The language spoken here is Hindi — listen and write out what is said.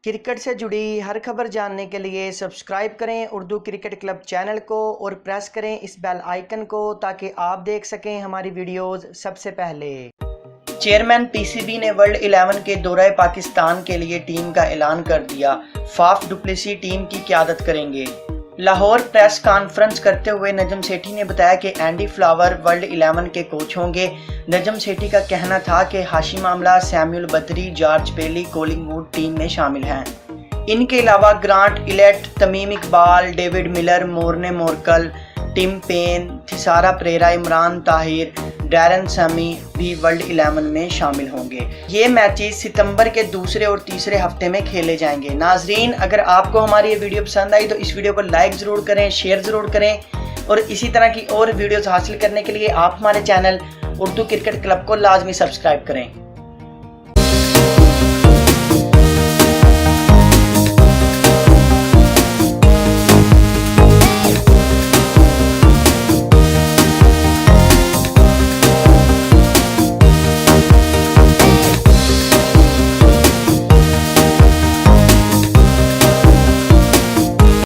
क्रिकेट से जुड़ी हर खबर जानने के लिए सब्सक्राइब करें उर्दू क्रिकेट क्लब चैनल को और प्रेस करें इस बेल आइकन को ताकि आप देख सकें हमारी वीडियोस सबसे पहले। चेयरमैन पीसीबी ने वर्ल्ड 11 के दौरे पाकिस्तान के लिए टीम का ऐलान कर दिया। फाफ डुप्लेसी टीम की क़यादत करेंगे। लाहौर प्रेस कॉन्फ्रेंस करते हुए नजम सेठी ने बताया कि एंडी फ्लावर वर्ल्ड 11 के कोच होंगे। नजम सेठी का कहना था कि Hashim Amla, Samuel Badree, George Bailey, Collingwood team में शामिल हैं। इनके अलावा Grant Elliott, Tamim Iqbal, David Miller, Morne Morkel, Tim Paine, Thisara Perera, Imran Tahir, Darren Sammy भी वर्ल्ड 11 में शामिल होंगे। ये मैचेस सितंबर के दूसरे और तीसरे हफ्ते में खेले जाएंगे। नाजरीन, अगर आपको हमारी ये वीडियो पसंद आई तो इस वीडियो को लाइक ज़रूर करें, शेयर ज़रूर करें और इसी तरह की और वीडियोस हासिल करने के लिए आप हमारे चैनल उर्दू क्रिकेट क्लब को लाजमी सब्सक्राइब करें।